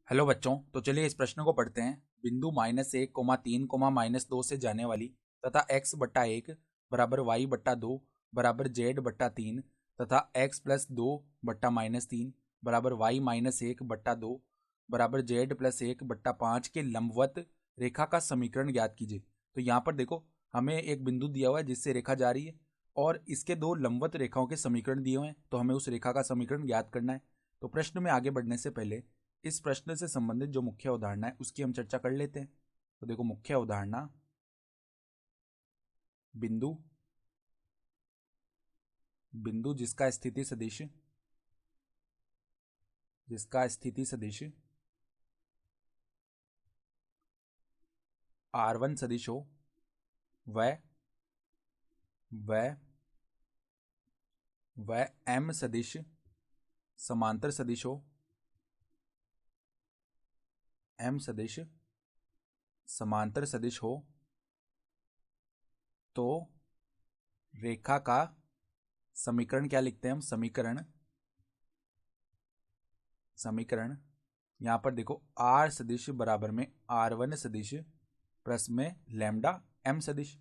Hello बच्चों, तो चलिए इस प्रश्न को पढ़ते हैं। बिंदु -1, 3, -2 से जाने वाली तथा x/1 बराबर y/2 बराबर z/3 तथा x+2/-3 बराबर y-1/2 बराबर z+1/5 के लंबवत रेखा का समीकरण ज्ञात कीजिए। तो यहाँ पर देखो, हमें एक बिंदु दिया हुआ है जिससे रेखा जा रही है और इसके दो लंबवत रेखाओं के समीकरण दिए हुए हैं, तो हमें उस रेखा का समीकरण ज्ञात करना है। तो प्रश्न में आगे बढ़ने से पहले इस प्रश्न से संबंधित जो मुख्य अवधारणा है उसकी हम चर्चा कर लेते हैं। तो देखो, मुख्य अवधारणा बिंदु बिंदु जिसका स्थिति सदिश R1 सदिश हो वह M सदिश समांतर सदिश हो, M सदिश समांतर सदिश हो तो रेखा का समीकरण क्या लिखते हैं हम? समीकरण यहाँ पर देखो, R सदिश बराबर में R1 सदिश प्लस में लैम्डा M सदिश,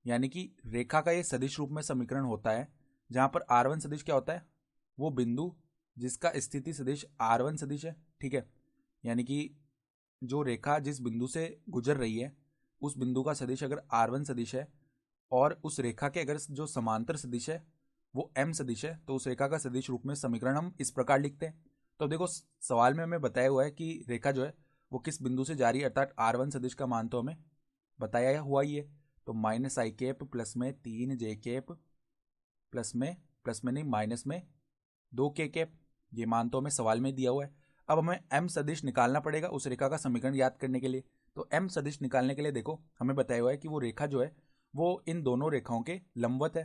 यानी कि रेखा का ये सदिश रूप में समीकरण होता है जहाँ पर R1 सदिश क्या होता है? वो बिंदु जिसका स्थिति सदिश R1 सदिश है। ठीक है, यानी कि जो रेखा जिस बिंदु से गुजर रही है उस बिंदु का सदिश अगर R1 सदिश है और उस रेखा के अगर जो समांतर सदिश है वो M सदिश है, तो उस रेखा का सदिश रूप में समीकरण हम इस प्रकार लिखते हैं। तो देखो, सवाल में हमें बताया हुआ है कि रेखा जो है वो किस बिंदु से जा रही है, अर्थात R1 सदिश का मान तो हमें बताया हुआ ही है। तो -i प्लस में 3j प्लस में नहीं, माइनस में 2k, ये मान तो हमें सवाल में दिया हुआ है। अब हमें M सदिश निकालना पड़ेगा उस रेखा का समीकरण याद करने के लिए। तो M सदिश निकालने के लिए देखो, हमें बताया हुआ है कि वो रेखा जो है वो इन दोनों रेखाओं के लंबवत है।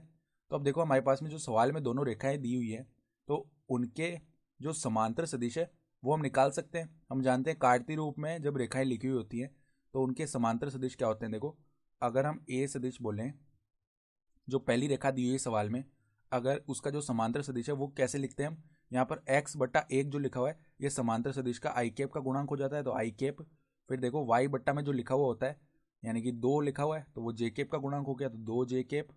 तो अब देखो, हमारे पास में जो सवाल में दोनों रेखाएं दी हुई हैं तो उनके जो समांतर सदिश है वो हम निकाल सकते हैं। हम जानते हैं कार्तीय रूप में जब रेखाएं लिखी हुई होती हैं तो उनके समांतर सदिश क्या होते हैं। देखो, अगर हम A सदिश बोलें, जो पहली रेखा दी हुई है सवाल में, अगर उसका जो समांतर सदिश है वो कैसे लिखते हैं हम? यहाँ पर x/1 जो लिखा हुआ है ये समांतर सदिश का i कैप का गुणांक हो जाता है, तो i कैप। फिर देखो, y बट्टा में जो लिखा हुआ होता है यानी कि 2 लिखा हुआ है तो वो j कैप का गुणांक हो गया, तो 2j कैप।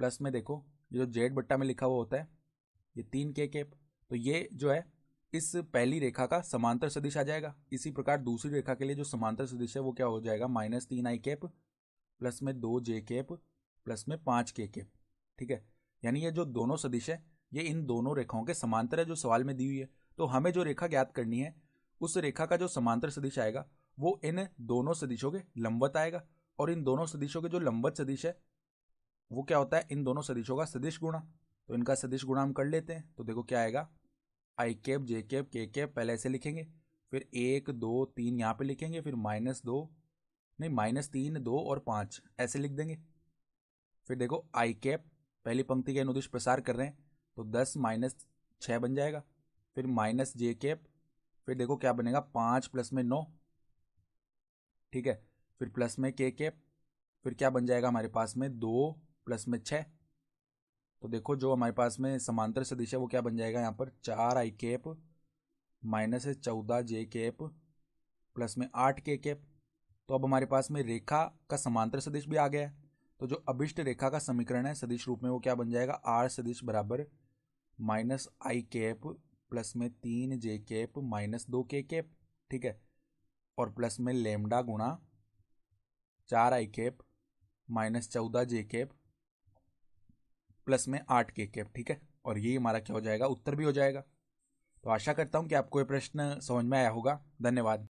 प्लस में देखो, ये जो z बट्टा में लिखा हुआ होता है ये 3k कैप। तो ये जो है इस पहली रेखा का समांतर सदिश आ जाएगा। इसी प्रकार दूसरी रेखा के लिए जो समांतर सदिश है वो क्या हो जाएगा? -3i कैप प्लस में 2j कैप प्लस में 5k कैप। ठीक है, यानी ये जो दोनों सदिश है ये इन दोनों रेखाओं के समांतर है जो सवाल में दी हुई है। तो हमें जो रेखा ज्ञात करनी है उस रेखा का जो समांतर सदिश आएगा वो इन दोनों सदिशों के लंबवत आएगा, और इन दोनों सदिशों के जो लंबवत सदिश है वो क्या होता है? इन दोनों सदिशों का सदिश गुणा। तो इनका सदिश गुणा हम कर लेते हैं। तो देखो क्या आएगा, i cap, j cap, k cap पहले ऐसे लिखेंगे, फिर 1 2 3 यहाँ पे लिखेंगे, फिर -2 नहीं, -3 2 और 5 ऐसे लिख देंगे। फिर देखो, आई कैप पहली पंक्ति के अनुदिश प्रसार कर रहे हैं तो 10 -6 बन जाएगा। फिर -j कैप, फिर देखो क्या बनेगा, 5 प्लस में 9। ठीक है, फिर प्लस में k कैप, फिर क्या बन जाएगा हमारे पास में 2 प्लस में 6। तो देखो, जो हमारे पास में समांतर सदिश है वो क्या बन जाएगा यहाँ पर, 4i cap -14j cap plus में 8k कैप। तो अब हमारे पास में रेखा का समांतर सदिश भी आ गया है। तो जो अभिष्ट रेखा का समीकरण है सदिश रूप में वो क्या बन जाएगा, R सदिश बराबर -i कैप प्लस में 3j कैप -2k कैप। ठीक है, और प्लस में लेमडा गुणा 4i cap -14j cap plus में 8k कैप। ठीक है, और ये हमारा क्या हो जाएगा, उत्तर भी हो जाएगा। तो आशा करता हूँ कि आपको ये प्रश्न समझ में आया होगा। धन्यवाद।